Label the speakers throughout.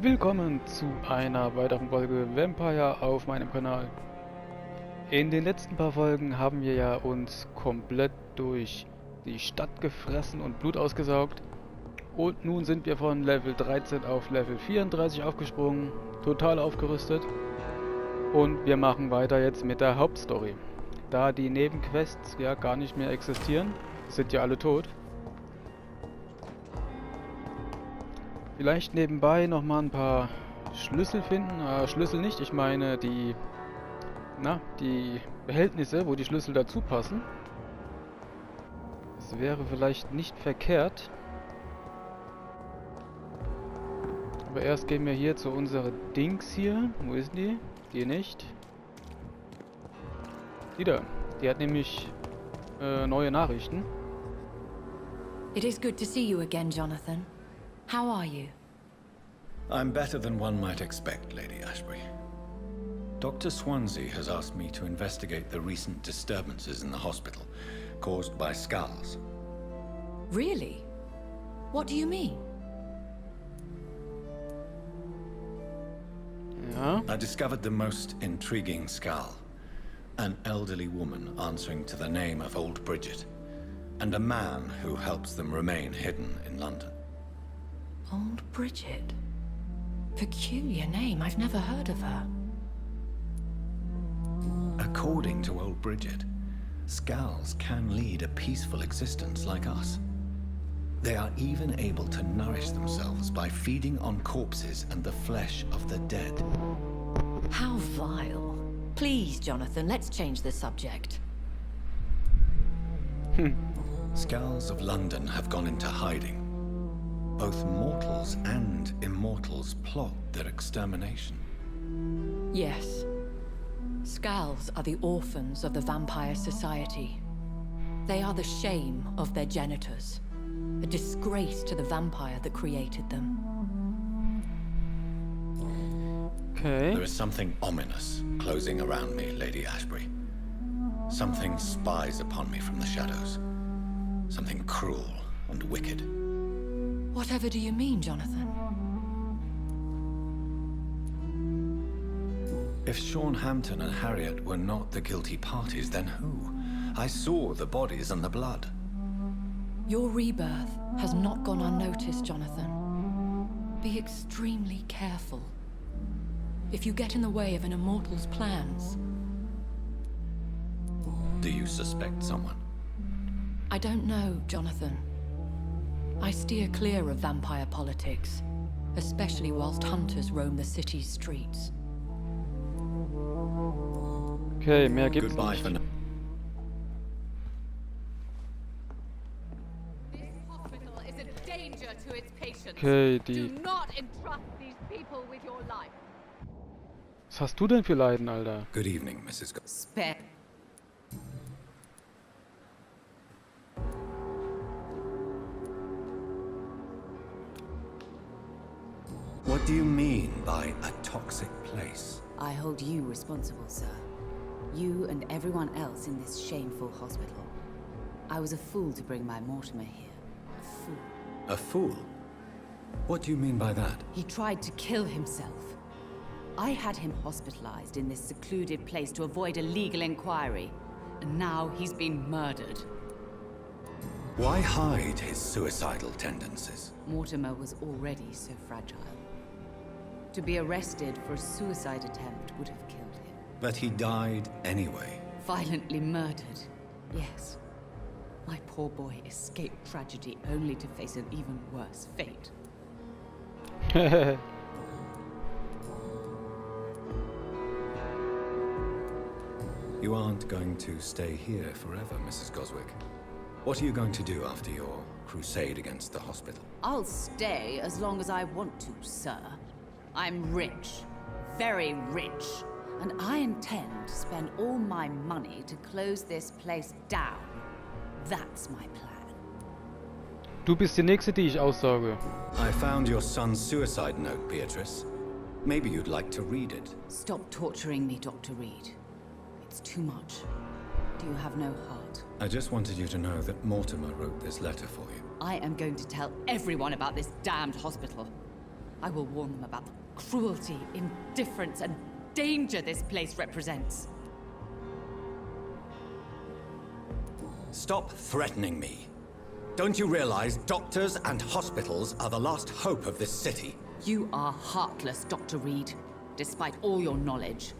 Speaker 1: Willkommen zu einer weiteren Folge Vampyr auf meinem Kanal. In den letzten paar Folgen haben wir ja uns komplett durch die Stadt gefressen und Blut ausgesaugt. Und nun sind wir von Level 13 auf Level 34 aufgesprungen, total aufgerüstet. Und wir machen weiter jetzt mit der Hauptstory. Da die Nebenquests ja gar nicht mehr existieren, sind ja alle tot. Vielleicht nebenbei nochmal ein paar Schlüssel finden. Schlüssel nicht, ich meine die Behältnisse, wo die Schlüssel dazu passen. Das wäre vielleicht nicht verkehrt. Aber erst gehen wir hier zu unserer Dings hier. Wo ist die? Die nicht. Die da. Die hat nämlich neue Nachrichten.
Speaker 2: It is good to see you again, Jonathan. How are you?
Speaker 3: I'm better than one might expect, Lady Ashbury. Dr. Swansea has asked me to investigate the recent disturbances in the hospital, caused by skulls.
Speaker 2: Really? What do you mean?
Speaker 1: Ja.
Speaker 3: I discovered the most intriguing skull. An elderly woman answering to the name of Old Bridget, and a man who helps them remain hidden in London.
Speaker 2: Old Bridget. Peculiar name, I've never heard of her.
Speaker 3: According to Old Bridget, skulls can lead a peaceful existence like us. They are even able to nourish themselves by feeding on corpses and the flesh of the dead.
Speaker 2: How vile. Please, Jonathan, let's change the subject.
Speaker 3: Skulls of London have gone into hiding. Both mortals and immortals plot their extermination.
Speaker 2: Yes. Skulls are the orphans of the Vampire Society. They are the shame of their genitors. A disgrace to the vampire that created them.
Speaker 1: Okay.
Speaker 3: There is something ominous closing around me, Lady Ashbury. Something spies upon me from the shadows. Something cruel and wicked.
Speaker 2: Whatever do you mean, Jonathan?
Speaker 3: If Sean Hampton and Harriet were not the guilty parties, then who? I saw the bodies and the blood.
Speaker 2: Your rebirth has not gone unnoticed, Jonathan. Be extremely careful. If you get in the way of an immortal's plans...
Speaker 3: Do you suspect someone?
Speaker 2: I don't know, Jonathan. I steer clear of vampire politics, especially whilst hunters roam the city's streets.
Speaker 1: Okay, mehr gibt's
Speaker 3: Goodbye
Speaker 1: nicht.
Speaker 3: for now.
Speaker 4: This hospital is a danger to its patients.
Speaker 1: Okay,
Speaker 4: Do not entrust these people with your life.
Speaker 1: Was hast du denn für Leiden, Alter?
Speaker 3: Good evening, Mrs.
Speaker 4: Spare.
Speaker 3: What do you mean by a toxic place?
Speaker 5: I hold you responsible, sir. You and everyone else in this shameful hospital. I was a fool to bring my Mortimer here. A fool.
Speaker 3: A fool? What do you mean by that?
Speaker 5: He tried to kill himself. I had him hospitalized in this secluded place to avoid a legal inquiry. And now he's been murdered.
Speaker 3: Why hide his suicidal tendencies?
Speaker 5: Mortimer was already so fragile. To be arrested for a suicide attempt would have killed him.
Speaker 3: But he died anyway.
Speaker 5: Violently murdered, yes. My poor boy escaped tragedy only to face an even worse fate.
Speaker 3: You aren't going to stay here forever, Mrs. Goswick. What are you going to do after your crusade against the hospital?
Speaker 5: I'll stay as long as I want to, sir. I'm rich. Very rich. And I intend to spend all my money to close this place down. That's my plan.
Speaker 1: Du bist die Nächste, die ich aussauge.
Speaker 3: I found your son's suicide note, Beatrice. Maybe you'd like to read it.
Speaker 5: Stop torturing me, Dr. Reed. It's too much. Do you have no heart?
Speaker 3: I just wanted you to know that Mortimer wrote this letter for you.
Speaker 5: I am going to tell everyone about this damned hospital. I will warn them about the cruelty, indifference, and danger this place represents.
Speaker 3: Stop threatening me. Don't you realize doctors and hospitals are the last hope of this city?
Speaker 5: You are heartless, Dr. Reed. Despite all your knowledge,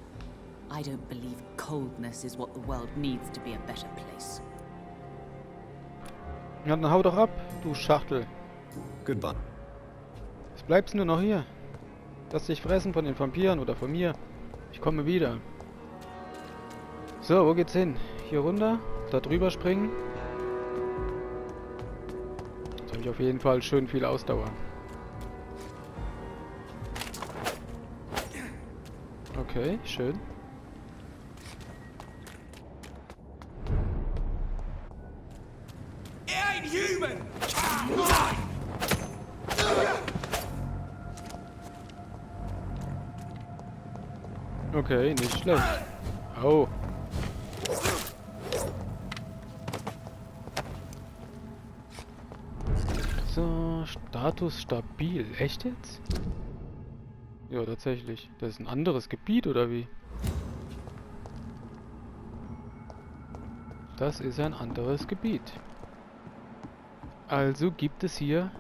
Speaker 5: I don't believe coldness is what the world needs to be a better place.
Speaker 1: Ja, dann hau doch ab, du Schachtel.
Speaker 3: Goodbye.
Speaker 1: Jetzt bleibst du nur noch hier. Lass dich fressen von den Vampiren oder von mir. Ich komme wieder. So, wo geht's hin? Hier runter, da drüber springen. Jetzt habe ich auf jeden Fall schön viel Ausdauer. Okay, schön. Okay, nicht schlecht. Au. So, Status stabil. Echt jetzt? Ja, tatsächlich. Das ist ein anderes Gebiet, oder wie? Das ist ein anderes Gebiet. Also gibt es hier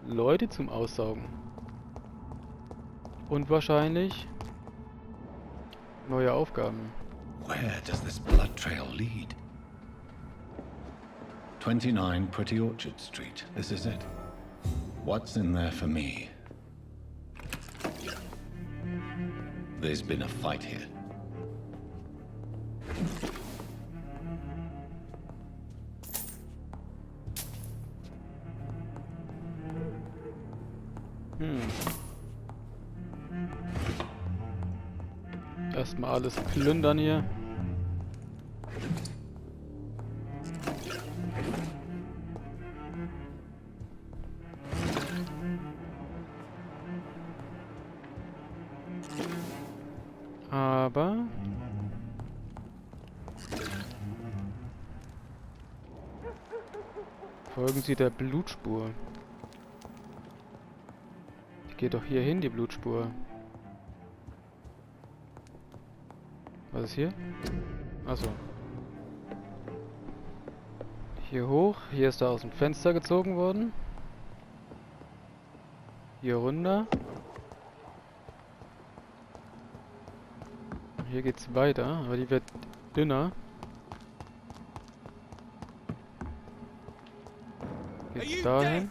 Speaker 1: Leute zum Aussaugen. Und wahrscheinlich neue Aufgaben.
Speaker 3: Where does this blood trail lead? 29 Pretty Orchard Street. This is it. What's in there for me? There's been a fight here.
Speaker 1: Erstmal alles plündern hier. Aber folgen Sie der Blutspur. Die geht doch hier hin, die Blutspur. Was ist hier? Achso. Hier hoch. Hier ist er aus dem Fenster gezogen worden. Hier runter. Hier geht's weiter, aber die wird dünner. Geht's dahin?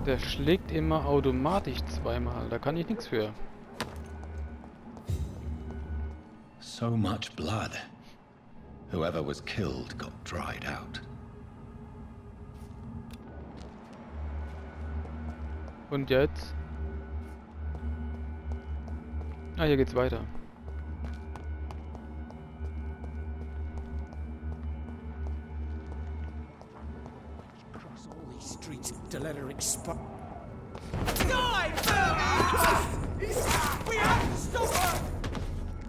Speaker 1: Der schlägt immer automatisch zweimal. Da kann ich nichts für.
Speaker 3: So much blood. Whoever was killed got dried out.
Speaker 1: Und jetzt? Ah, hier geht's weiter.
Speaker 6: Across all these streets to let her explode.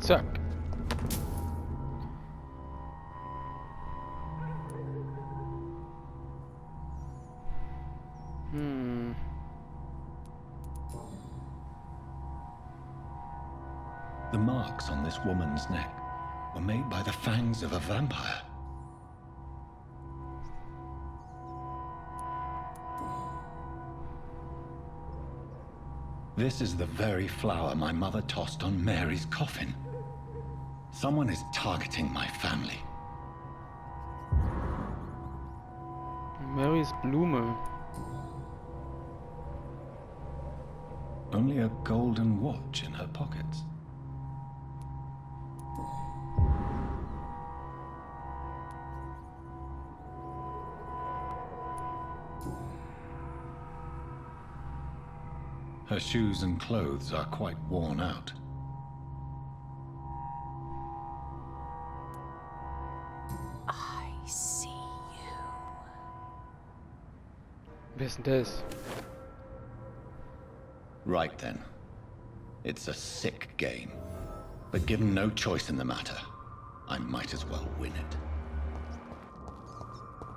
Speaker 1: Zack.
Speaker 3: The marks on this woman's neck were made by the fangs of a vampire. This is the very flower my mother tossed on Mary's coffin. Someone is targeting my family.
Speaker 1: Marys Blume.
Speaker 3: Only a golden watch in her pockets. Her shoes and clothes are quite worn out.
Speaker 5: I see you.
Speaker 1: Wer ist denn das?
Speaker 3: Right then. It's a sick game. But given no choice in the matter, I might as well win it.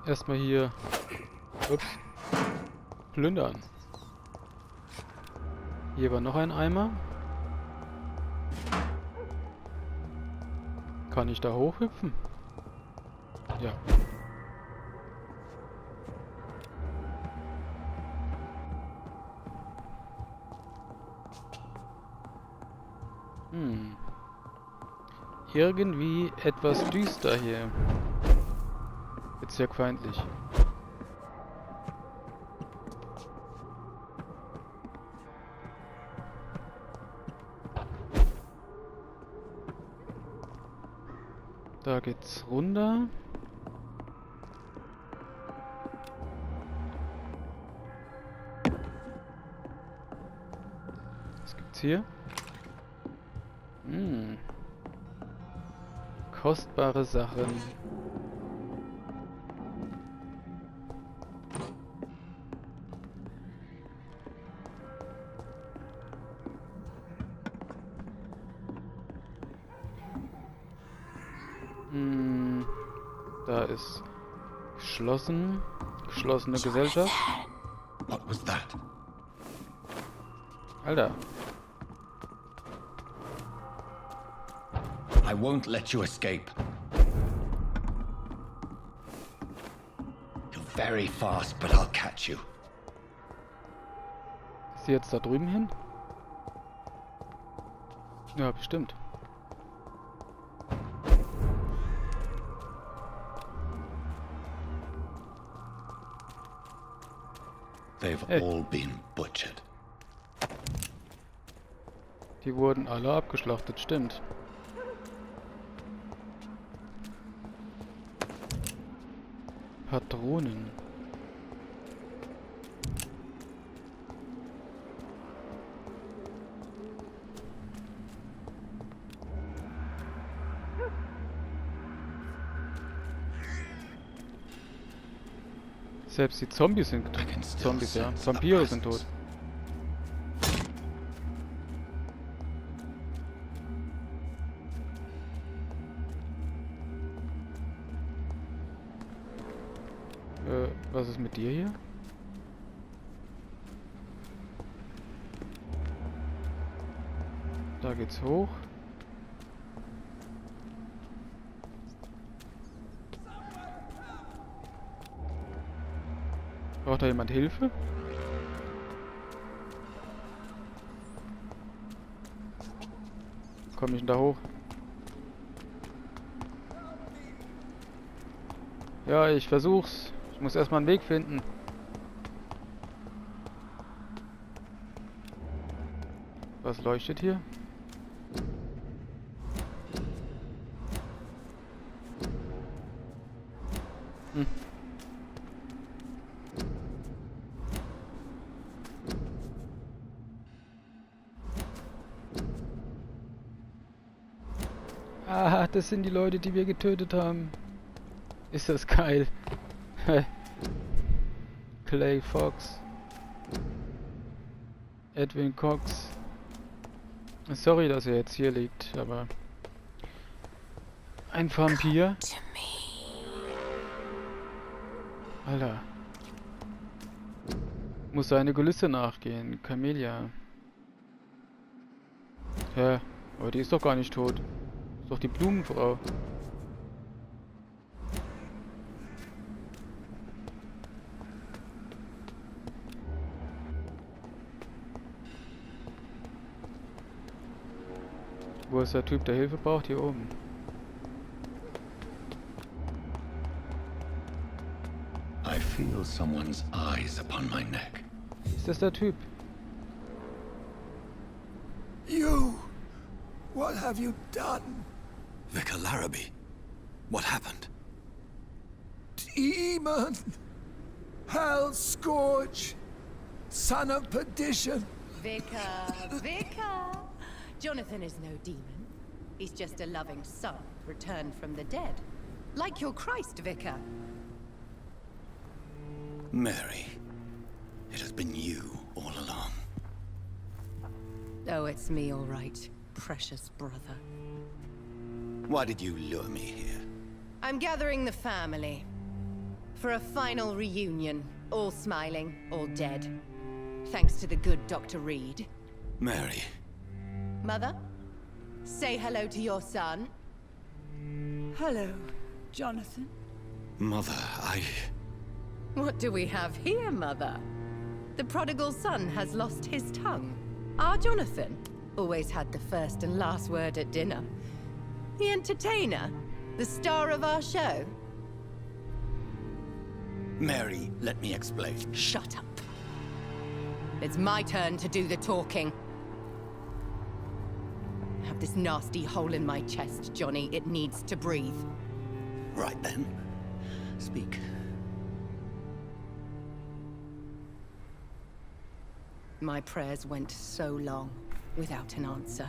Speaker 1: Erstmal hier. Ups. Plündern. Hier war noch ein Eimer. Kann ich da hochhüpfen? Ja. Irgendwie etwas düster hier. Bezirkfeindlich. Da geht's runter. Was gibt's hier? Kostbare Sachen. Da ist geschlossen. Geschlossene Gesellschaft.
Speaker 3: What was that?
Speaker 1: Alter.
Speaker 3: I won't let you escape. You're very fast, but I'll catch you.
Speaker 1: Ist sie jetzt da drüben hin? Ja, bestimmt.
Speaker 3: They've all been butchered.
Speaker 1: Die wurden alle abgeschlachtet, stimmt. Patronen. Selbst die Zombies sind Zombies, ja. Vampyre sind tot. Was ist mit dir hier? Da geht's hoch. Braucht da jemand Hilfe? Komm ich denn da hoch? Ja, ich versuch's. Ich muss erstmal einen Weg finden. Was leuchtet hier? Ah, das sind die Leute, die wir getötet haben. Ist das geil. Clay Fox. Edwin Cox. Sorry, dass er jetzt hier liegt, aber... Ein Vampir. Alter. Muss seine Kulisse nachgehen. Camellia. Hä? Aber die ist doch gar nicht tot. Ist doch die Blumenfrau. Wo ist der Typ, der Hilfe braucht? Hier oben.
Speaker 3: I feel someone's eyes upon my neck.
Speaker 1: Ist das der Typ?
Speaker 6: You! What have you done?
Speaker 3: Vicar Larrabee, what happened?
Speaker 6: Demon! Hell Scourge! Son of perdition!
Speaker 5: Vicar! Jonathan is no demon. He's just a loving son, returned from the dead. Like your Christ, Vicar.
Speaker 3: Mary, it has been you all along.
Speaker 2: Oh, it's me, all right. Precious brother.
Speaker 3: Why did you lure me here?
Speaker 7: I'm gathering the family. For a final reunion. All smiling, all dead. Thanks to the good Dr. Reed.
Speaker 3: Mary.
Speaker 7: Mother? Say hello to your son.
Speaker 8: Hello, Jonathan.
Speaker 3: Mother,
Speaker 7: What do we have here, Mother? The prodigal son has lost his tongue. Our Jonathan always had the first and last word at dinner. The entertainer, the star of our show.
Speaker 3: Mary, let me explain.
Speaker 7: Shut up. It's my turn to do the talking. I have this nasty hole in my chest, Johnny. It needs to breathe.
Speaker 3: Right then. Speak.
Speaker 7: My prayers went so long without an answer.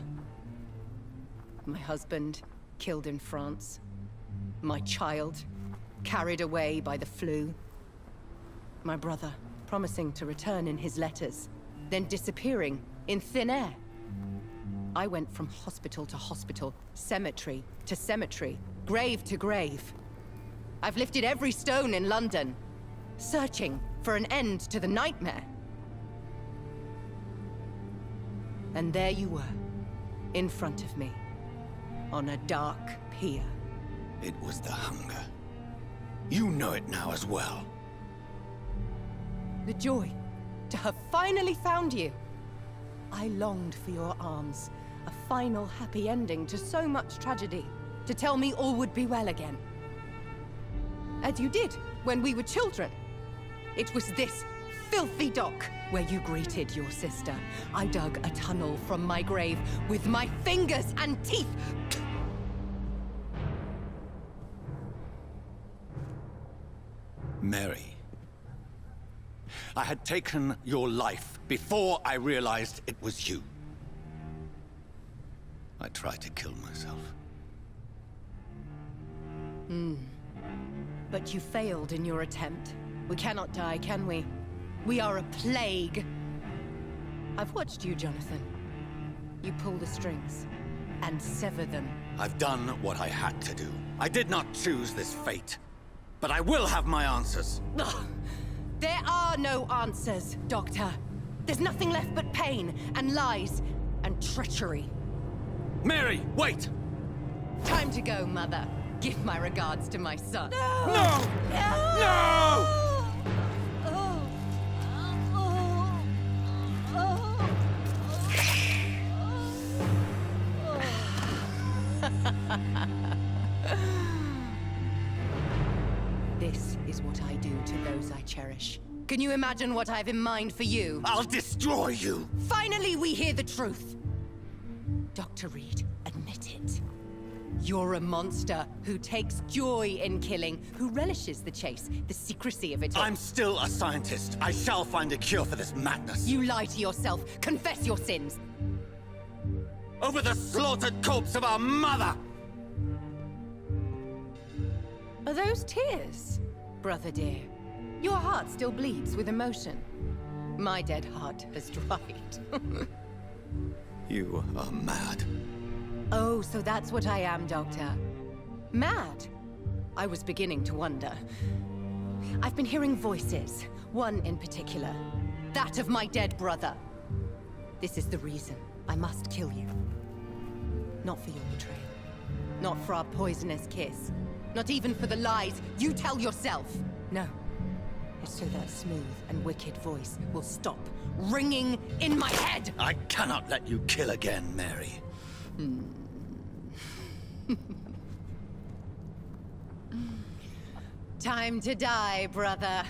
Speaker 7: My husband killed in France. My child carried away by the flu. My brother promising to return in his letters, then disappearing in thin air. I went from hospital to hospital, cemetery to cemetery, grave to grave. I've lifted every stone in London, searching for an end to the nightmare. And there you were, in front of me, on a dark pier.
Speaker 3: It was the hunger. You know it now as well.
Speaker 7: The joy to have finally found you. I longed for your arms, a final happy ending to so much tragedy, to tell me all would be well again. As you did when we were children. It was this filthy dock where you greeted your sister. I dug a tunnel from my grave with my fingers and teeth.
Speaker 3: Mary. I had taken your life before I realized it was you. I tried to kill myself.
Speaker 7: But you failed in your attempt. We cannot die, can we? We are a plague. I've watched you, Jonathan. You pull the strings and sever them.
Speaker 3: I've done what I had to do. I did not choose this fate. But I will have my answers.
Speaker 7: Ugh. There are no answers, Doctor. There's nothing left but pain and lies and treachery.
Speaker 3: Mary, wait!
Speaker 7: Time to go, Mother. Give my regards to my son.
Speaker 3: No! No!
Speaker 7: This is what I do to those I cherish. Can you imagine what I've in mind for you?
Speaker 3: I'll destroy you!
Speaker 7: Finally, we hear the truth. Dr. Reed, admit it. You're a monster who takes joy in killing, who relishes the chase, the secrecy of it all.
Speaker 3: I'm still a scientist. I shall find a cure for this madness.
Speaker 7: You lie to yourself. Confess your sins.
Speaker 3: Over the slaughtered corpse of our mother!
Speaker 7: Are those tears, brother dear? Your heart still bleeds with emotion. My dead heart has dried.
Speaker 3: You are mad.
Speaker 7: Oh, so that's what I am, Doctor. Mad? I was beginning to wonder. I've been hearing voices, one in particular. That of my dead brother. This is the reason I must kill you. Not for your betrayal. Not for our poisonous kiss. Not even for the lies you tell yourself. No. It's so that smooth and wicked voice will stop ringing in my head!
Speaker 3: I cannot let you kill again, Mary.
Speaker 7: Time to die, brother.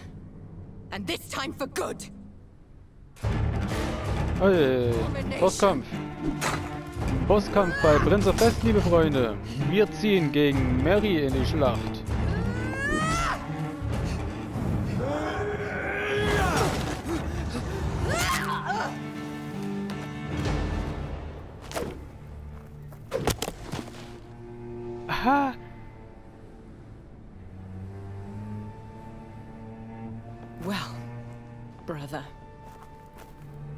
Speaker 7: And this time for good!
Speaker 1: Hey, Bosskampf. Bosskampf bei Prince of West, liebe Freunde. Wir ziehen gegen Mary in die Schlacht. Aha!
Speaker 7: Well, brother.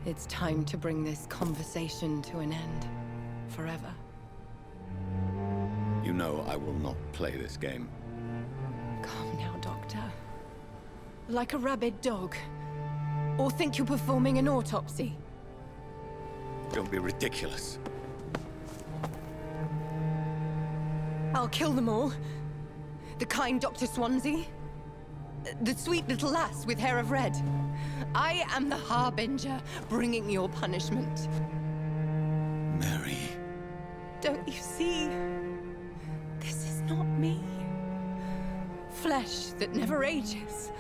Speaker 7: It's time to bring this conversation to an end. Forever.
Speaker 3: You know I will not play this game.
Speaker 7: Calm now, Doctor. Like a rabid dog. Or think you're performing an autopsy.
Speaker 3: Don't be ridiculous.
Speaker 7: I'll kill them all. The kind Dr. Swansea. The sweet little lass with hair of red. I am the Harbinger, bringing your punishment.
Speaker 3: Mary.
Speaker 7: Don't you see? This is not me. Flesh that never ages.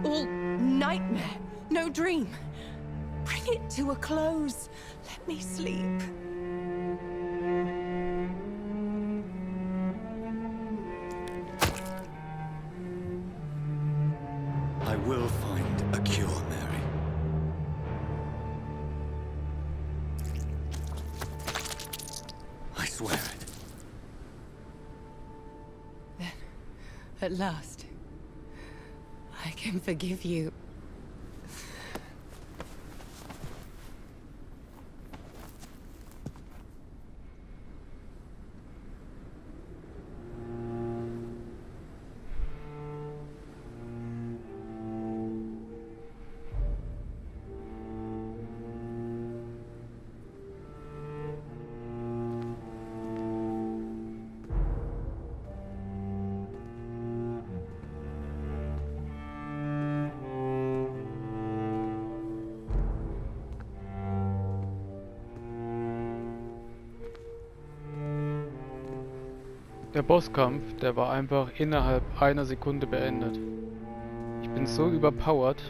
Speaker 7: All nightmare, no dream. Bring it to a close. Let me sleep.
Speaker 3: I will find a cure, Mary. I swear it.
Speaker 7: Then, at last, I can forgive you.
Speaker 1: Der Bosskampf, der war einfach innerhalb einer Sekunde beendet. Ich bin so überpowered.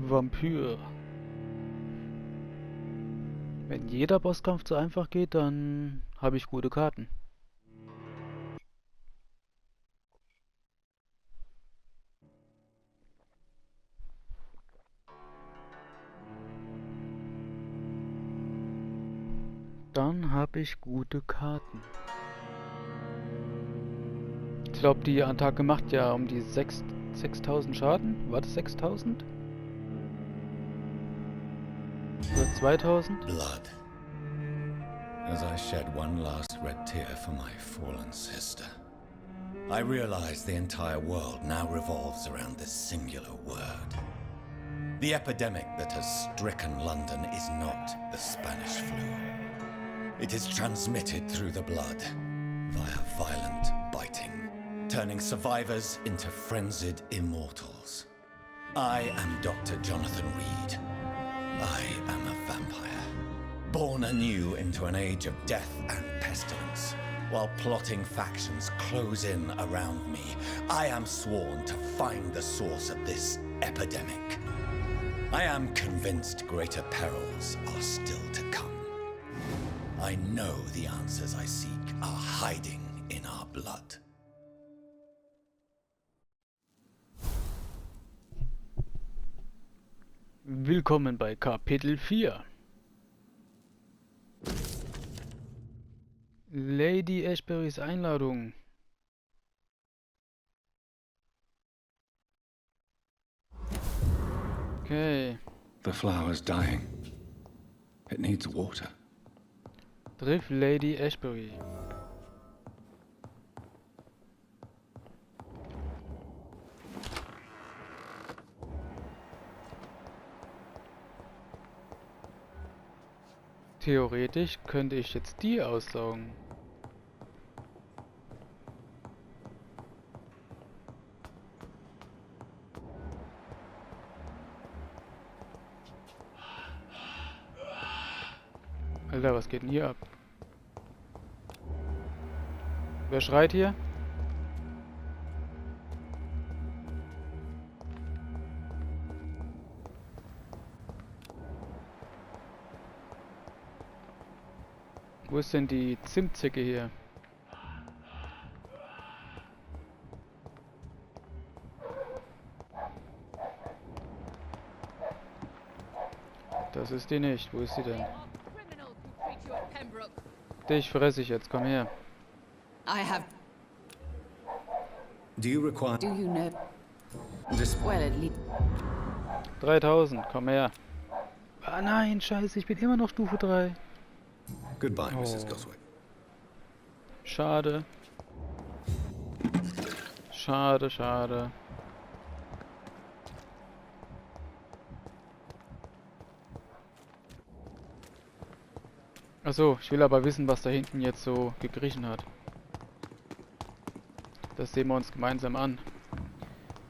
Speaker 1: Vampyr. Wenn jeder Bosskampf zu einfach geht, dann habe ich gute Karten. Dann habe ich gute Karten. Ich glaube, die Attacke macht ja um die 6000 Schaden. War das 6000? Oder 2000?
Speaker 3: Blood. As I shed one last red tear for my fallen sister, I realize the entire world now revolves around this singular word. The epidemic that has stricken London is not the Spanish flu. It is transmitted through the blood, via violent biting, turning survivors into frenzied immortals. I am Dr. Jonathan Reed. I am a vampire, born anew into an age of death and pestilence. While plotting factions close in around me, I am sworn to find the source of this epidemic. I am convinced greater perils are still to come. I know the answers I seek are hiding in our blood.
Speaker 1: Willkommen bei Kapitel 4. Lady Ashburys Einladung. Okay.
Speaker 3: The flower's dying. It needs water.
Speaker 1: Triff Lady Ashbury. Theoretisch könnte ich jetzt die aussaugen. Alter, was geht denn hier ab? Wer schreit hier? Wo ist denn die Zimtzicke hier? Das ist die nicht. Wo ist sie denn?
Speaker 4: Criminals who treat you at Pembroke.
Speaker 1: Dich fress ich jetzt. Komm her.
Speaker 5: I have.
Speaker 3: Do you require
Speaker 5: Do you know?
Speaker 3: this?
Speaker 5: Well, at least.
Speaker 1: 3000. Komm her. Ah nein, scheiße. Ich bin immer noch Stufe 3.
Speaker 3: Goodbye, Mrs.
Speaker 1: Oh.
Speaker 3: Goswick.
Speaker 1: Schade. Schade, schade. Achso, ich will aber wissen, was da hinten jetzt so gekriechen hat. Das sehen wir uns gemeinsam an.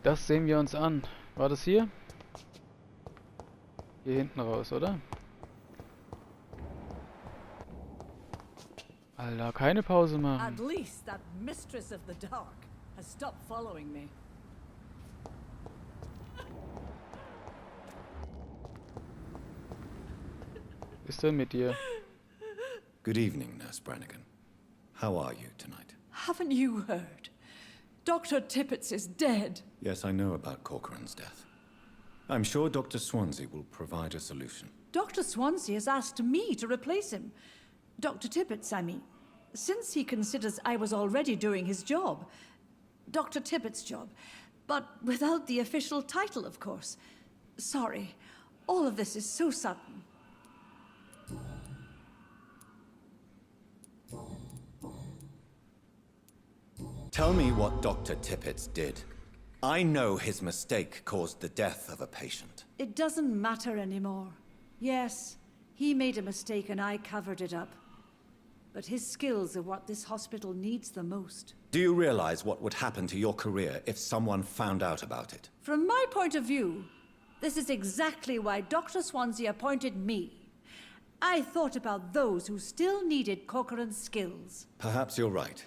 Speaker 1: Das sehen wir uns an. War das hier? Hier hinten raus, oder? Alter, keine Pause
Speaker 8: At
Speaker 1: machen.
Speaker 8: least that mistress of the dark has stopped following me.
Speaker 1: Was ist denn mit dir?
Speaker 3: Good evening, Nurse Brannigan. How are you tonight?
Speaker 8: Haven't you heard? Dr. Tippets is dead.
Speaker 3: Yes, I know about Corcoran's death. I'm sure Dr. Swansea will provide a solution.
Speaker 8: Dr. Swansea has asked me to replace him. Dr. Tippets, I mean. Since he considers I was already doing his job. Dr. Tippets' job. But without the official title, of course. Sorry. All of this is so sudden.
Speaker 3: Tell me what Dr. Tippets did. I know his mistake caused the death of a patient.
Speaker 8: It doesn't matter anymore. Yes, he made a mistake and I covered it up. But his skills are what this hospital needs the most.
Speaker 3: Do you realize what would happen to your career if someone found out about it?
Speaker 8: From my point of view, this is exactly why Dr. Swansea appointed me. I thought about those who still needed Corcoran's skills.
Speaker 3: Perhaps you're right.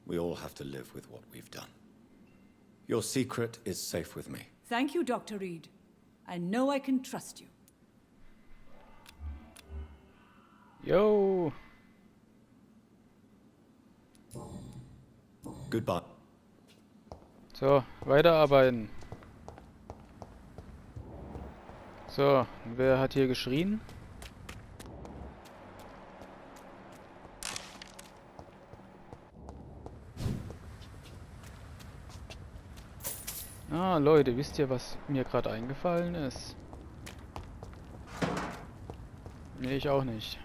Speaker 3: We all have to live with what we've done. Your secret is safe with me.
Speaker 8: Thank you, Dr. Reed. I know I can trust you.
Speaker 1: Yo.
Speaker 3: Goodbye.
Speaker 1: So, weiterarbeiten. So, wer hat hier geschrien? Ah, Leute, wisst ihr, was mir gerade eingefallen ist? Nee, ich auch nicht.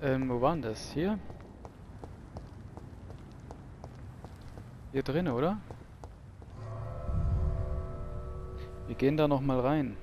Speaker 1: Wo war denn das? Hier? Hier drin, oder? Wir gehen da noch mal rein.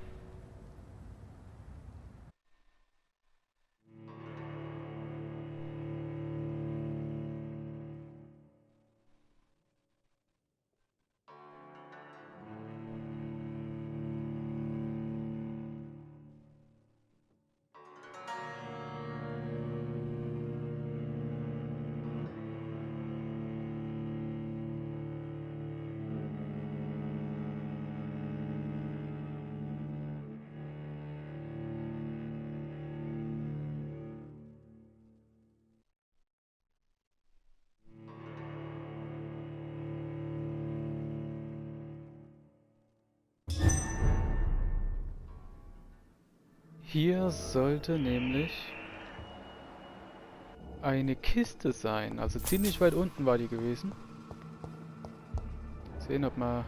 Speaker 1: Hier sollte nämlich eine Kiste sein. Also ziemlich weit unten war die gewesen. Sehen, ob man...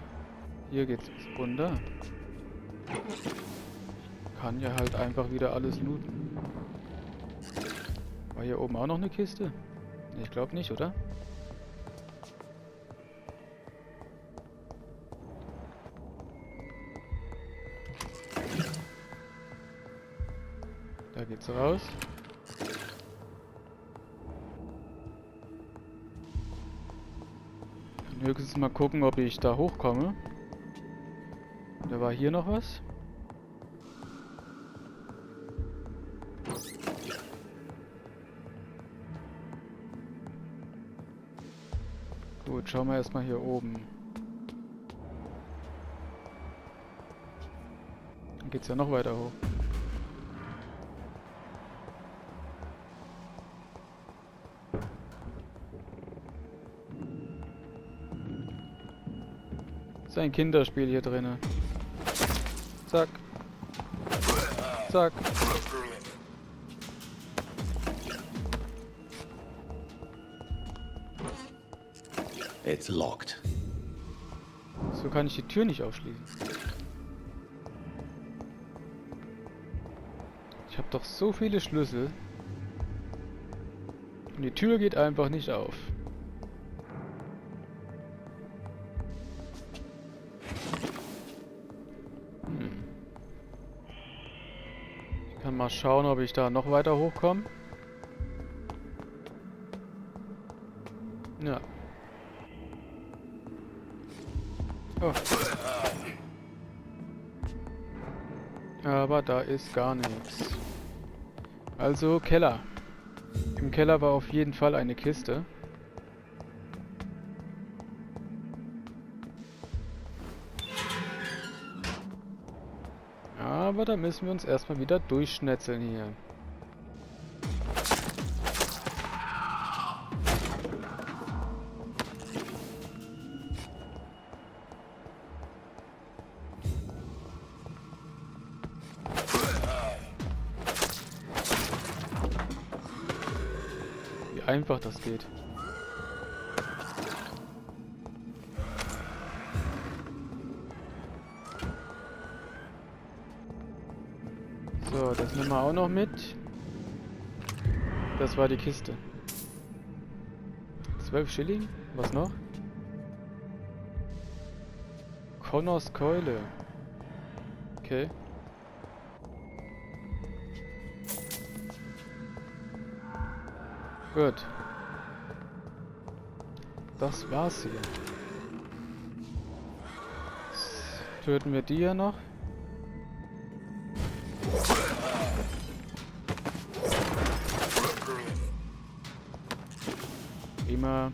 Speaker 1: Hier geht's runter. Kann ja halt einfach wieder alles looten. War hier oben auch noch eine Kiste? Nee, ich glaube nicht, oder? Da geht's raus. Kann höchstens mal gucken, ob ich da hochkomme. Da war hier noch was. Gut, schauen wir erstmal hier oben. Dann geht's ja noch weiter hoch. Ist ein Kinderspiel hier drinne. Zack. Zack.
Speaker 3: It's locked.
Speaker 1: So kann ich die Tür nicht aufschließen. Ich habe doch so viele Schlüssel. Und die Tür geht einfach nicht auf. Ich kann mal schauen, ob ich da noch weiter hochkomme. Ja. Oh. Aber da ist gar nichts. Also Keller. Im Keller war auf jeden Fall eine Kiste. Aber da müssen wir uns erstmal wieder durchschnetzeln hier. Wie einfach das geht. So, das nehmen wir auch noch mit. Das war die Kiste. 12 Schilling? Was noch? Connors Keule. Okay. Gut. Das war's hier. Töten wir die hier noch. Prima.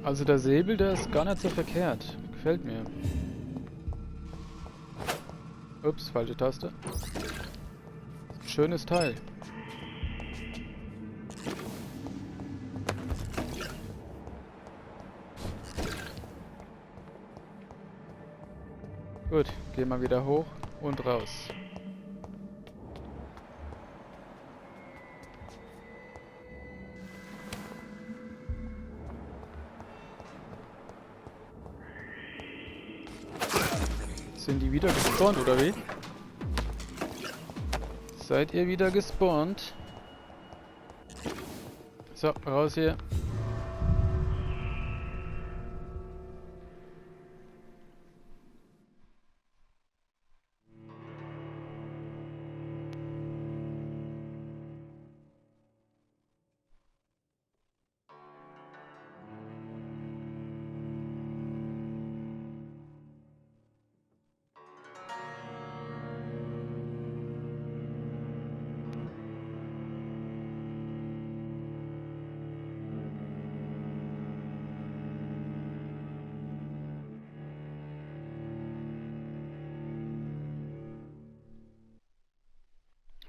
Speaker 1: Also der Säbel, der ist gar nicht so verkehrt. Gefällt mir. Ups, falsche Taste. Schönes Teil. Gut, gehen wir wieder hoch und raus. Sind die wieder gespawnt, oder wie? Seid ihr wieder gespawnt? So, raus hier.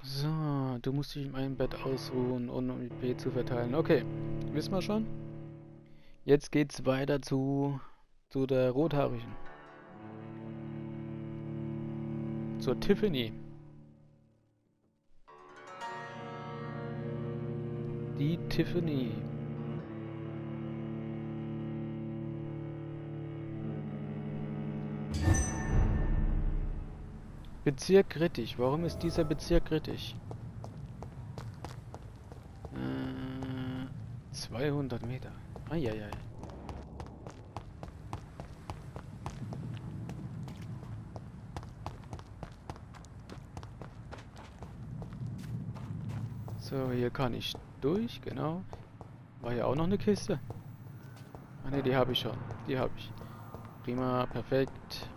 Speaker 1: So, du musst dich in einem Bett ausruhen, um IP zu verteilen. Okay, wissen wir schon. Jetzt geht's weiter zu der Rothaarigen. Zur Tiffany. Die Tiffany. Bezirk kritisch. Warum ist dieser Bezirk kritisch? 200 Meter. Eieiei. So, hier kann ich durch, genau. War ja auch noch eine Kiste. Ah ne, die habe ich schon. Die habe ich. Prima, perfekt.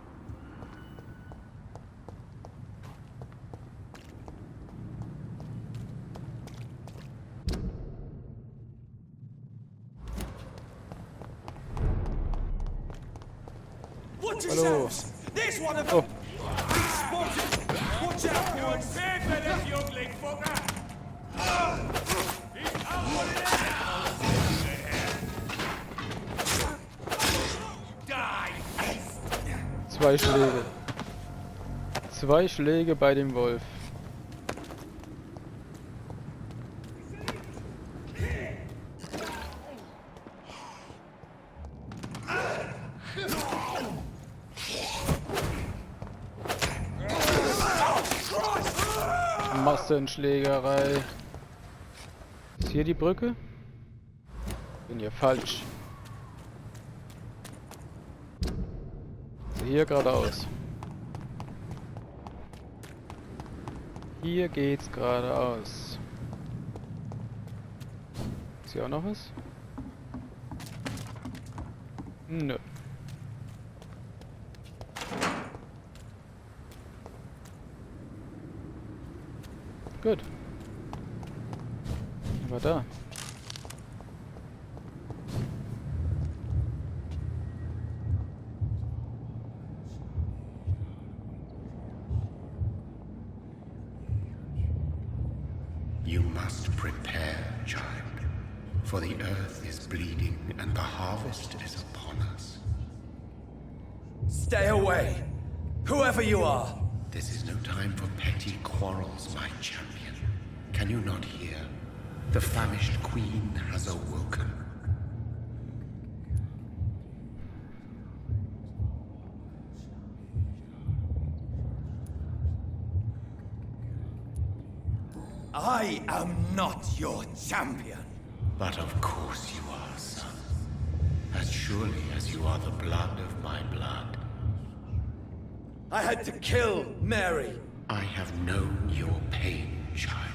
Speaker 6: Watch
Speaker 1: Hallo.
Speaker 6: yourselves! There's one of them! He's spotted! Watch out, boys!
Speaker 1: Zwei Schläge. Zwei Schläge bei dem Wolf. Massenschlägerei. Ist hier die Brücke? Bin hier falsch. Hier geradeaus. Hier geht's geradeaus. Ist hier auch noch was? Nö. Gut. Aber da.
Speaker 3: You must prepare, child, for the earth is bleeding and the harvest is upon us.
Speaker 6: Stay away! Whoever you are!
Speaker 3: This is no time for petty quarrels, my champion. Can you not hear? The famished queen has awoken.
Speaker 6: I am not your champion!
Speaker 3: But of course you are, son. As surely as you are the blood of my blood.
Speaker 6: I had to kill Mary!
Speaker 3: I have known your pain, child.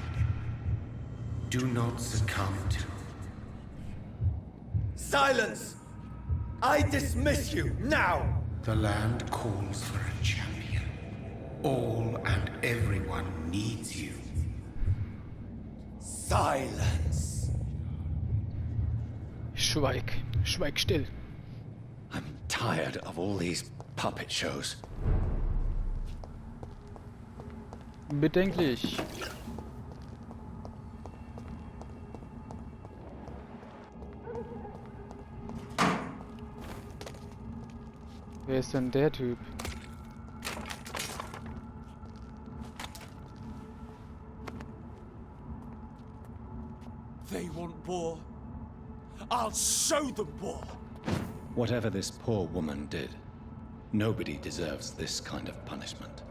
Speaker 3: Do not succumb to...
Speaker 6: Silence! I dismiss you, now!
Speaker 3: The land calls for a champion. All and everyone needs you.
Speaker 6: Silence!
Speaker 1: Schweig. Schweig still.
Speaker 6: I'm tired of all these puppet shows.
Speaker 1: Bedenklich. Wer ist denn der Typ?
Speaker 6: They want war. I'll show them war!
Speaker 3: Whatever this poor woman did, nobody deserves this kind of punishment.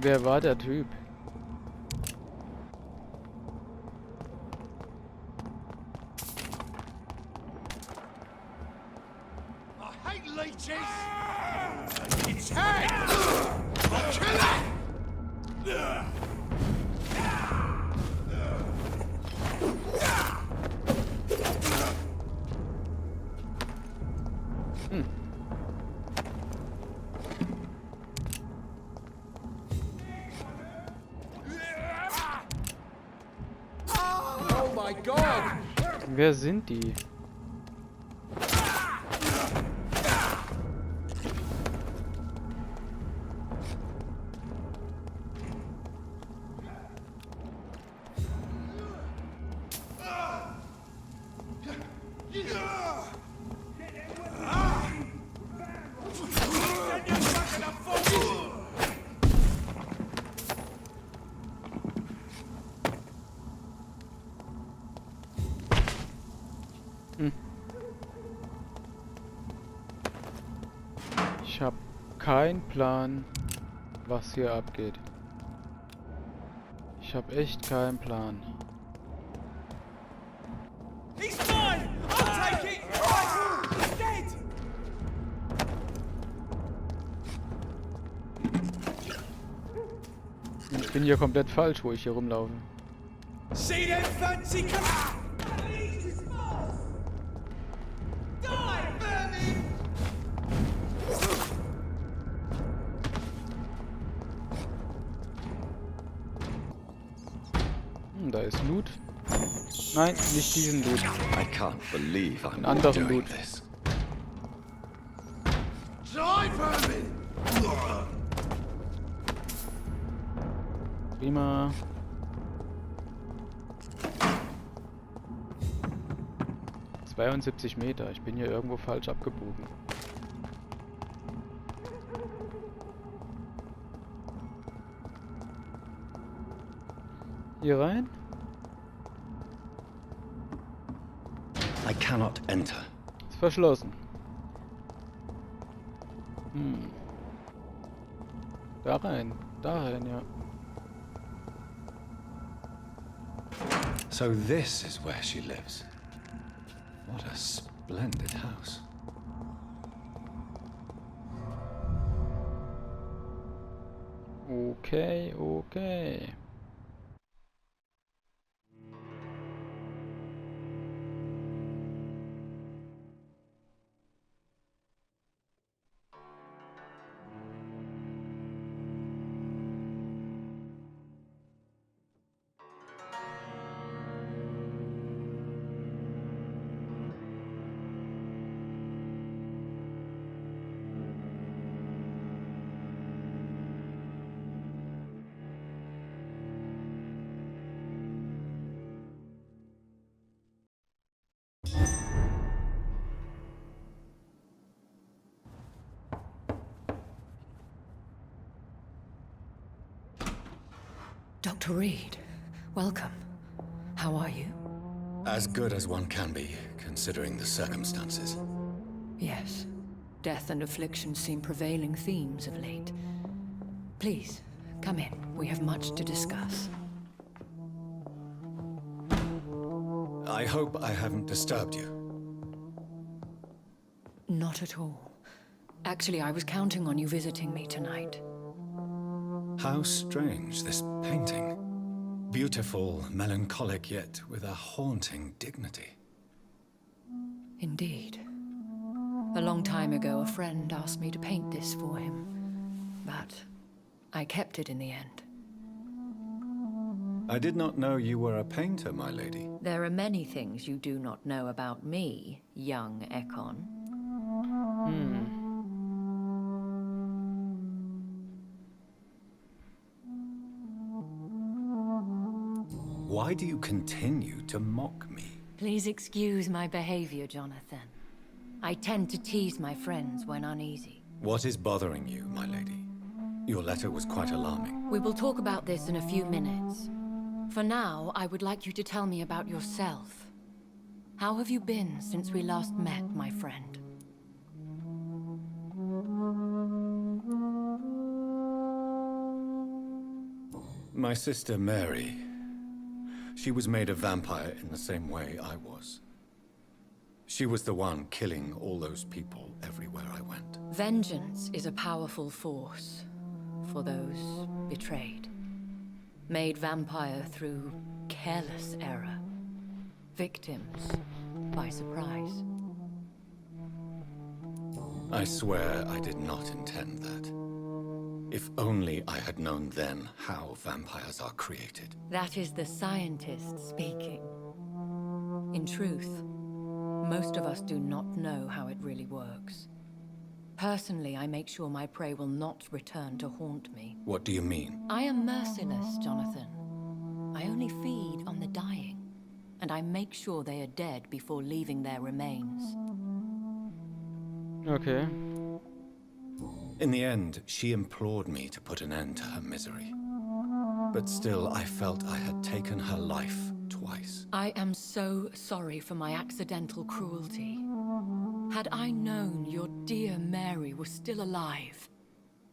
Speaker 1: Wer war der Typ?
Speaker 6: I hate leeches! It's head! I'll kill it! Oh my God!
Speaker 1: Wer sind die? Ich habe keinen Plan, was hier abgeht. Ich habe echt keinen Plan.
Speaker 6: He's mine! I'll take it! He's dead!
Speaker 1: Ich bin hier komplett falsch, wo ich hier rumlaufe.
Speaker 6: See them fancy come out! Die, vermin!
Speaker 1: Da ist Loot. Nein, nicht diesen Loot.
Speaker 3: I can't believe I'm
Speaker 1: anderen
Speaker 3: doing
Speaker 1: Loot.
Speaker 3: this.
Speaker 6: Die, vermin!
Speaker 1: Prima. ...72 Meter. Ich bin hier irgendwo falsch abgebogen. Hier rein?
Speaker 3: I cannot enter.
Speaker 1: Ist verschlossen. Da rein. Da rein, ja.
Speaker 3: So this is where she lives. What a splendid house.
Speaker 1: Okay, okay.
Speaker 2: Dr. Reed, welcome. How are you?
Speaker 3: As good as one can be, considering the circumstances.
Speaker 2: Yes. Death and affliction seem prevailing themes of late. Please, come in. We have much to discuss.
Speaker 3: I hope I haven't disturbed you.
Speaker 2: Not at all. Actually, I was counting on you visiting me tonight.
Speaker 3: How strange, this painting. Beautiful, melancholic, yet with a haunting dignity.
Speaker 2: Indeed. A long time ago, a friend asked me to paint this for him. But I kept it in the end.
Speaker 3: I did not know you were a painter, my lady.
Speaker 2: There are many things you do not know about me, young Ekon.
Speaker 3: Why do you continue to mock me?
Speaker 2: Please excuse my behavior, Jonathan. I tend to tease my friends when uneasy.
Speaker 3: What is bothering you, my lady? Your letter was quite alarming.
Speaker 2: We will talk about this in a few minutes. For now, I would like you to tell me about yourself. How have you been since we last met, my friend?
Speaker 3: My sister Mary. She was made a vampire in the same way I was. She was the one killing all those people everywhere I went.
Speaker 2: Vengeance is a powerful force for those betrayed. Made vampire through careless error. Victims by surprise.
Speaker 3: I swear I did not intend that. If only I had known then how vampires are created.
Speaker 2: That is the scientist speaking. In truth, most of us do not know how it really works. Personally, I make sure my prey will not return to haunt me.
Speaker 3: What do you mean?
Speaker 2: I am merciless, Jonathan. I only feed on the dying, and I make sure they are dead before leaving their remains.
Speaker 1: Okay.
Speaker 3: In the end, she implored me to put an end to her misery. But still, I felt I had taken her life twice.
Speaker 2: I am so sorry for my accidental cruelty. Had I known your dear Mary was still alive,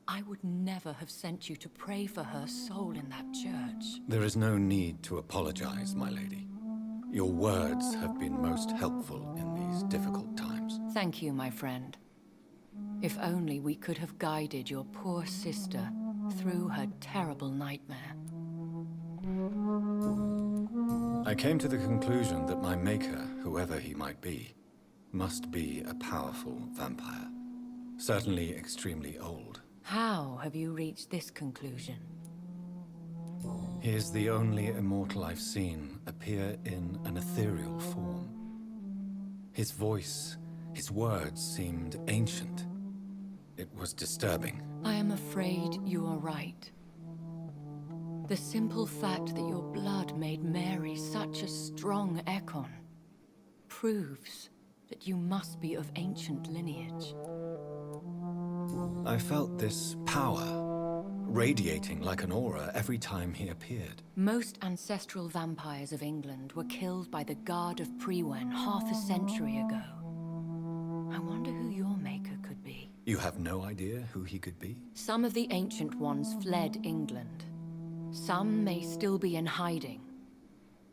Speaker 2: I would never have sent you to pray for her soul in that church.
Speaker 3: There is no need to apologize, my lady. Your words have been most helpful in these difficult times.
Speaker 2: Thank you, my friend. If only we could have guided your poor sister through her terrible nightmare.
Speaker 3: I came to the conclusion that my maker, whoever he might be, must be a powerful vampire. Certainly extremely old.
Speaker 2: How have you reached this conclusion?
Speaker 3: He is the only immortal I've seen appear in an ethereal form. His voice, his words seemed ancient. It was disturbing.
Speaker 2: I am afraid you are right. The simple fact that your blood made Mary such a strong Ekon proves that you must be of ancient lineage.
Speaker 3: I felt this power, radiating like an aura every time he appeared.
Speaker 2: Most ancestral vampires of England were killed by the Guard of Priwen half a century ago. I wonder who your maker could be.
Speaker 3: You have no idea who he could be?
Speaker 2: Some of the ancient ones fled England. Some may still be in hiding.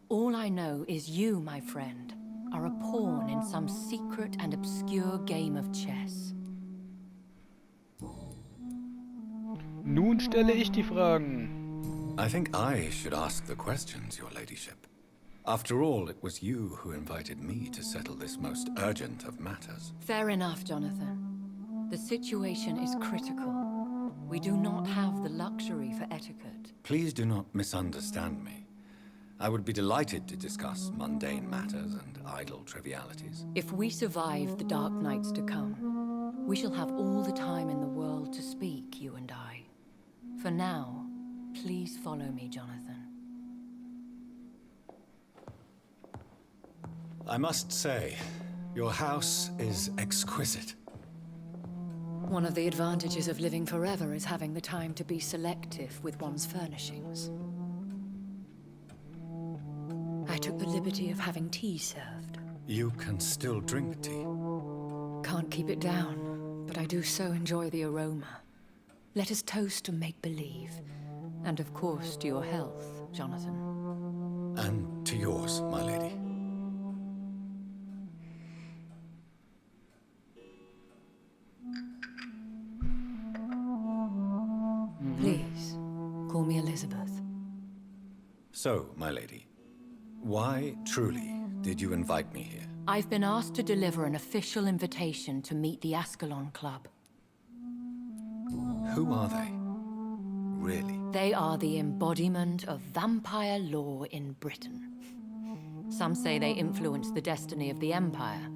Speaker 2: All I know is you, my friend, are a pawn in some secret and obscure game of chess.
Speaker 1: Nun stelle ich die Fragen.
Speaker 3: I think I should ask the questions, your ladyship. After all, it was you who invited me to settle this most urgent of matters.
Speaker 2: Fair enough, Jonathan. The situation is critical. We do not have the luxury for etiquette.
Speaker 3: Please do not misunderstand me. I would be delighted to discuss mundane matters and idle trivialities.
Speaker 2: If we survive the dark nights to come, we shall have all the time in the world to speak, you and I. For now, please follow me, Jonathan.
Speaker 3: I must say, your house is exquisite.
Speaker 2: One of the advantages of living forever is having the time to be selective with one's furnishings. I took the liberty of having tea served.
Speaker 3: You can still drink tea.
Speaker 2: Can't keep it down, but I do so enjoy the aroma. Let us toast to make-believe. And of course, to your health, Jonathan.
Speaker 3: And to yours, my lady.
Speaker 2: Please, call me Elizabeth.
Speaker 3: So, my lady, why truly did you invite me here?
Speaker 2: I've been asked to deliver an official invitation to meet the Ascalon Club.
Speaker 3: Who are they? Really?
Speaker 2: They are the embodiment of vampire law in Britain. Some say they influence the destiny of the Empire.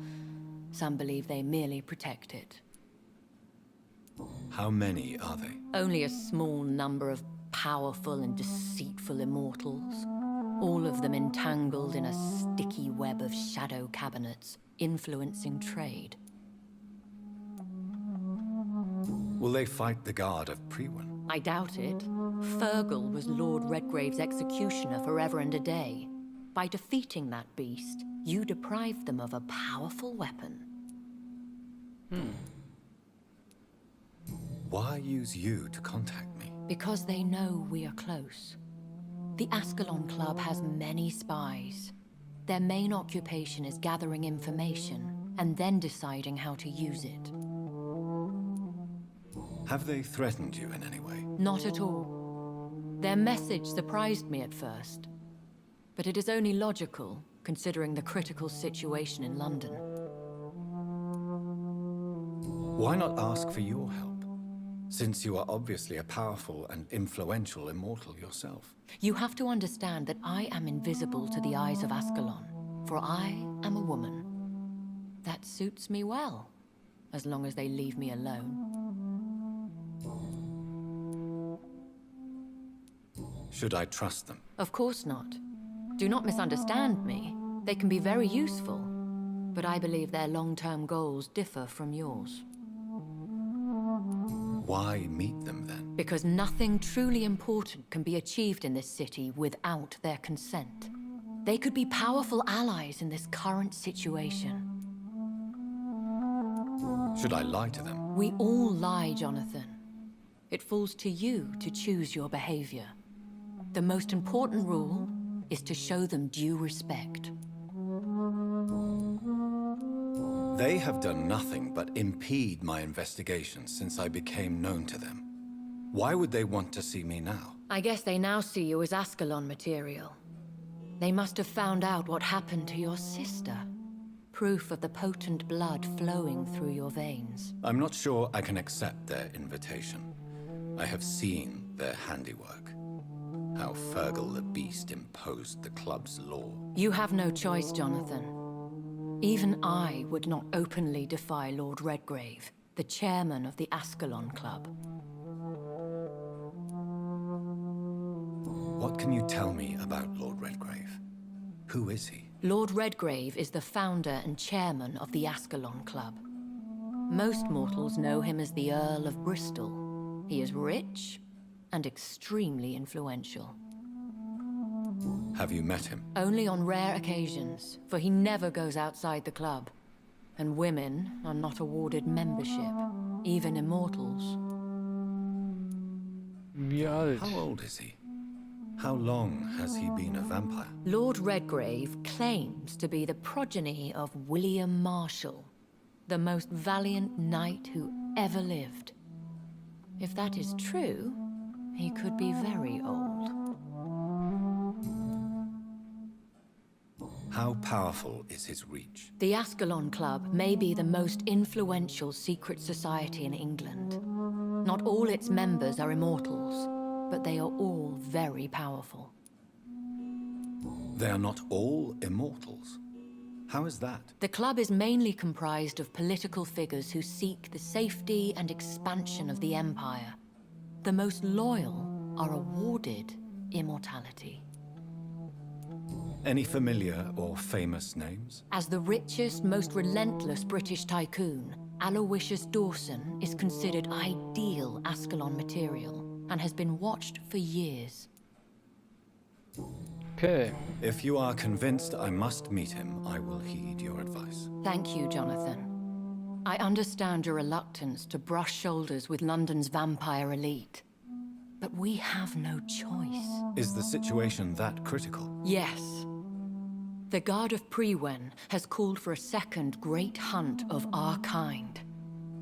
Speaker 2: Some believe they merely protect it.
Speaker 3: How many are they?
Speaker 2: Only a small number of powerful and deceitful immortals. All of them entangled in a sticky web of shadow cabinets, influencing trade.
Speaker 3: Will they fight the Guard of Priwen?
Speaker 2: I doubt it. Fergal was Lord Redgrave's executioner forever and a day. By defeating that beast, you deprived them of a powerful weapon.
Speaker 3: Why use you to contact me?
Speaker 2: Because they know we are close. The Ascalon Club has many spies. Their main occupation is gathering information and then deciding how to use it.
Speaker 3: Have they threatened you in any way?
Speaker 2: Not at all. Their message surprised me at first. But it is only logical, considering the critical situation in London.
Speaker 3: Why not ask for your help? Since you are obviously a powerful and influential immortal yourself.
Speaker 2: You have to understand that I am invisible to the eyes of Ascalon, for I am a woman. That suits me well, as long as they leave me alone.
Speaker 3: Should I trust them?
Speaker 2: Of course not. Do not misunderstand me. They can be very useful, but I believe their long-term goals differ from yours.
Speaker 3: Why meet them then?
Speaker 2: Because nothing truly important can be achieved in this city without their consent. They could be powerful allies in this current situation.
Speaker 3: Should I lie to them?
Speaker 2: We all lie, Jonathan. It falls to you to choose your behavior. The most important rule is to show them due respect.
Speaker 3: They have done nothing but impede my investigations since I became known to them. Why would they want to see me now?
Speaker 2: I guess they now see you as Ascalon material. They must have found out what happened to your sister. Proof of the potent blood flowing through your veins.
Speaker 3: I'm not sure I can accept their invitation. I have seen their handiwork. how Fergal the Beast imposed the club's law.
Speaker 2: You have no choice, Jonathan. Even I would not openly defy Lord Redgrave, the chairman of the Ascalon Club.
Speaker 3: What can you tell me about Lord Redgrave? Who is he?
Speaker 2: Lord Redgrave is the founder and chairman of the Ascalon Club. Most mortals know him as the Earl of Bristol. He is rich and extremely influential.
Speaker 3: Have you met him?
Speaker 2: Only on rare occasions, for he never goes outside the club. And women are not awarded membership, even immortals.
Speaker 1: Wie alt?
Speaker 3: How old is he? How long has he been a vampire?
Speaker 2: Lord Redgrave claims to be the progeny of William Marshall, the most valiant knight who ever lived. If that is true, he could be very old.
Speaker 3: How powerful is his reach?
Speaker 2: The Ascalon Club may be the most influential secret society in England. Not all its members are immortals, but they are all very powerful.
Speaker 3: They are not all immortals. How is that?
Speaker 2: The club is mainly comprised of political figures who seek the safety and expansion of the Empire. The most loyal are awarded immortality.
Speaker 3: Any familiar or famous names?
Speaker 2: As the richest, most relentless British tycoon, Aloysius Dawson is considered ideal Ascalon material and has been watched for years.
Speaker 1: Okay.
Speaker 3: If you are convinced I must meet him, I will heed your advice.
Speaker 2: Thank you, Jonathan. I understand your reluctance to brush shoulders with London's vampire elite. But we have no choice.
Speaker 3: Is the situation that critical?
Speaker 2: Yes. The Guard of Prewen has called for a second great hunt of our kind.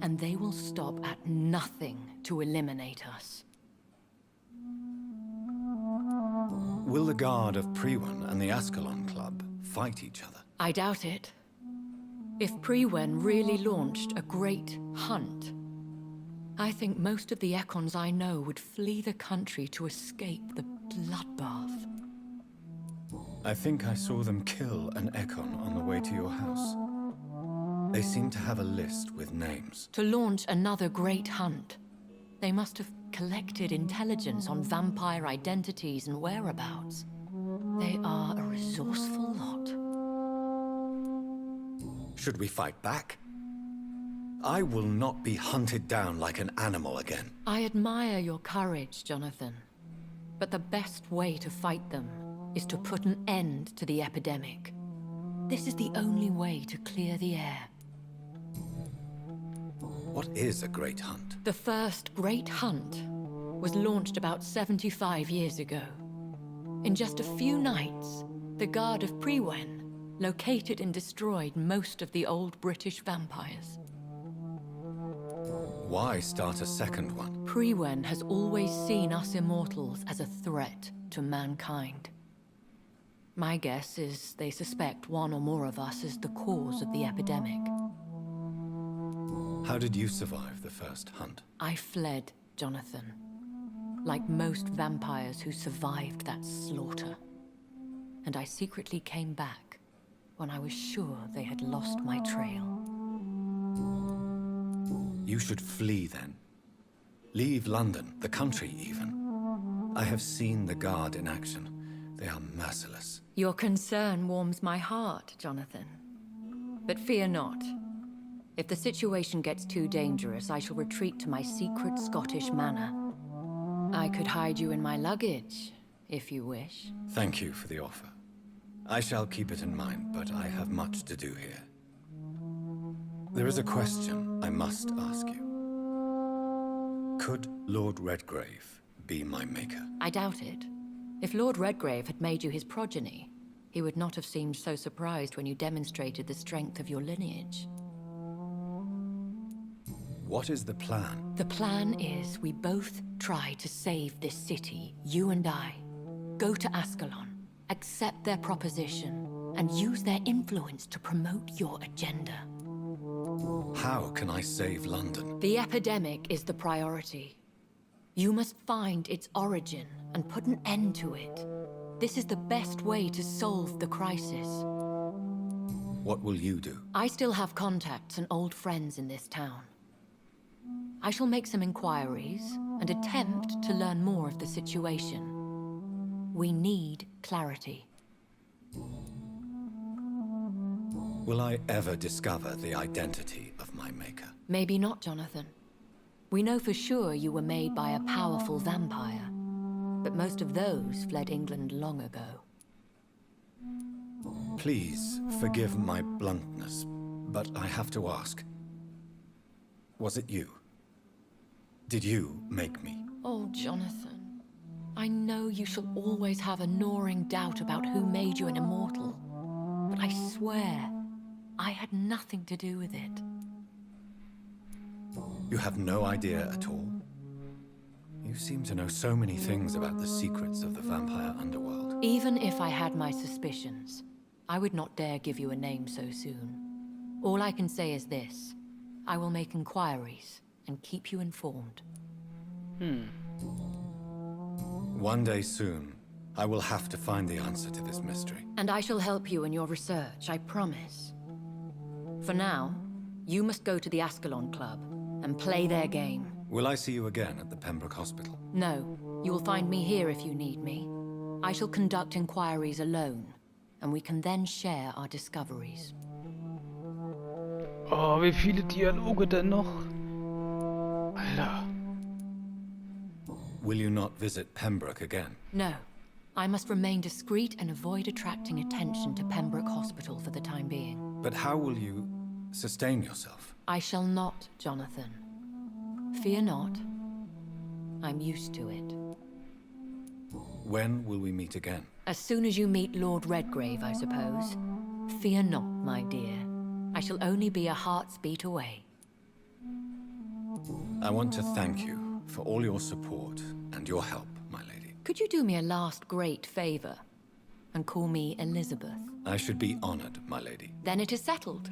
Speaker 2: And they will stop at nothing to eliminate us.
Speaker 3: Will the Guard of Prewen and the Ascalon Club fight each other?
Speaker 2: I doubt it. If Prewen really launched a great hunt, I think most of the Ekons I know would flee the country to escape the bloodbath.
Speaker 3: I think I saw them kill an Ekon on the way to your house. They seem to have a list with names.
Speaker 2: To launch another great hunt, they must have collected intelligence on vampire identities and whereabouts. They are a resourceful lot.
Speaker 3: Should we fight back? I will not be hunted down like an animal again.
Speaker 2: I admire your courage, Jonathan. But the best way to fight them is to put an end to the epidemic. This is the only way to clear the air.
Speaker 3: What is a great hunt?
Speaker 2: The first great hunt was launched about 75 years ago. In just a few nights, the Guard of Prewen located and destroyed most of the old British vampires.
Speaker 3: Why start a second one?
Speaker 2: Prewen has always seen us immortals as a threat to mankind. My guess is they suspect one or more of us as the cause of the epidemic.
Speaker 3: How did you survive the first hunt?
Speaker 2: I fled, Jonathan. Like most vampires who survived that slaughter. And I secretly came back when I was sure they had lost my trail.
Speaker 3: You should flee then. Leave London, the country even. I have seen the Guard in action. They are merciless.
Speaker 2: Your concern warms my heart, Jonathan. But fear not. If the situation gets too dangerous, I shall retreat to my secret Scottish manor. I could hide you in my luggage, if you wish.
Speaker 3: Thank you for the offer. I shall keep it in mind, but I have much to do here. There is a question I must ask you. Could Lord Redgrave be my maker?
Speaker 2: I doubt it. If Lord Redgrave had made you his progeny, he would not have seemed so surprised when you demonstrated the strength of your lineage.
Speaker 3: What is the plan?
Speaker 2: The plan is we both try to save this city, you and I. Go to Ascalon, accept their proposition, and use their influence to promote your agenda.
Speaker 3: How can I save London?
Speaker 2: The epidemic is the priority. You must find its origin and put an end to it. This is the best way to solve the crisis.
Speaker 3: What will you do?
Speaker 2: I still have contacts and old friends in this town. I shall make some inquiries and attempt to learn more of the situation. We need clarity.
Speaker 3: Will I ever discover the identity of my maker?
Speaker 2: Maybe not, Jonathan. We know for sure you were made by a powerful vampire, but most of those fled England long ago.
Speaker 3: Please forgive my bluntness, but I have to ask. Was it you? Did you make me?
Speaker 2: Oh, Jonathan. I know you shall always have a gnawing doubt about who made you an immortal, but I swear, I had nothing to do with it.
Speaker 3: You have no idea at all? You seem to know so many things about the secrets of the vampire underworld.
Speaker 2: Even if I had my suspicions, I would not dare give you a name so soon. All I can say is this. I will make inquiries and keep you informed.
Speaker 3: One day soon, I will have to find the answer to this mystery.
Speaker 2: And I shall help you in your research, I promise. For now, you must go to the Ascalon Club and play their game.
Speaker 3: Will I see you again at the Pembroke Hospital?
Speaker 2: No, you will find me here if you need me. I shall conduct inquiries alone, and we can then share our discoveries.
Speaker 1: Oh, wie viele Dialoge denn noch? Alter.
Speaker 3: Will you not visit Pembroke again?
Speaker 2: No. I must remain discreet and avoid attracting attention to Pembroke Hospital for the time being.
Speaker 3: But how will you sustain yourself?
Speaker 2: I shall not, Jonathan. Fear not. I'm used to it.
Speaker 3: When will we meet again?
Speaker 2: As soon as you meet Lord Redgrave, I suppose. Fear not, my dear. I shall only be a heart's beat away.
Speaker 3: I want to thank you for all your support and your help, my lady.
Speaker 2: Could you do me a last great favor and call me Elizabeth?
Speaker 3: I should be honored, my lady.
Speaker 2: Then it is settled.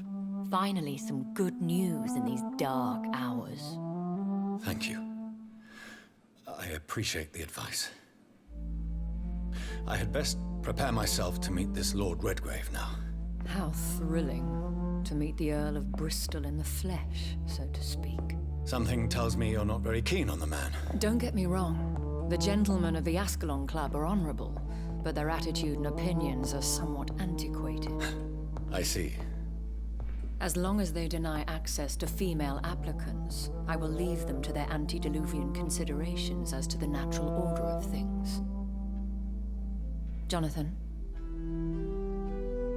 Speaker 2: Finally, some good news in these dark hours.
Speaker 3: Thank you. I appreciate the advice. I had best prepare myself to meet this Lord Redgrave now.
Speaker 2: How thrilling to meet the Earl of Bristol in the flesh, so to speak.
Speaker 3: Something tells me you're not very keen on the man.
Speaker 2: Don't get me wrong. The gentlemen of the Ascalon Club are honorable, but their attitude and opinions are somewhat antiquated.
Speaker 3: I see.
Speaker 2: As long as they deny access to female applicants, I will leave them to their antediluvian considerations as to the natural order of things. Jonathan,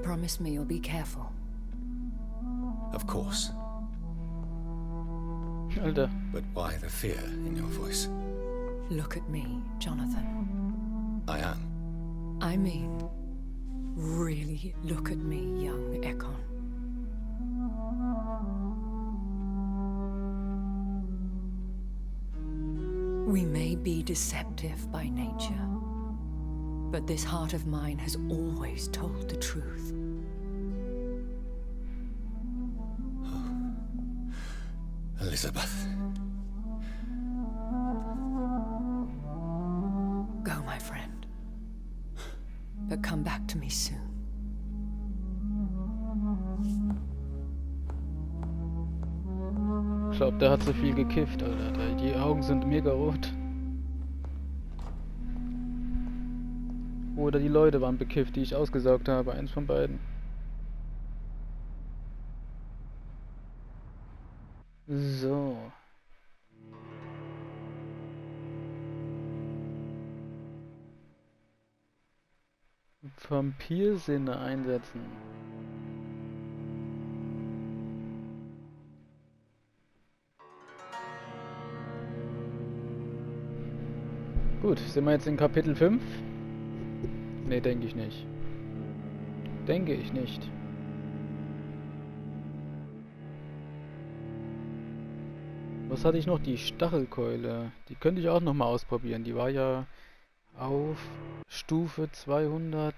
Speaker 2: promise me you'll be careful.
Speaker 3: Of course.
Speaker 1: Alter.
Speaker 3: But why the fear in your voice?
Speaker 2: Look at me, Jonathan.
Speaker 3: I am.
Speaker 2: I mean, really look at me, young Ekon. We may be deceptive by nature, but this heart of mine has always told the truth.
Speaker 3: Elizabeth.
Speaker 2: Go, my friend. But come back to me soon.
Speaker 1: Ich glaube, der hat so viel gekifft, Alter. Die Augen sind mega rot. Oder die Leute waren bekifft, die ich ausgesaugt habe. Eins von beiden. So. Vampirsinne einsetzen. Gut, sind wir jetzt in Kapitel 5? Ne, denke ich nicht. Denke ich nicht. Was hatte ich noch? Die Stachelkeule. Die könnte ich auch nochmal ausprobieren. Die war ja auf Stufe 200.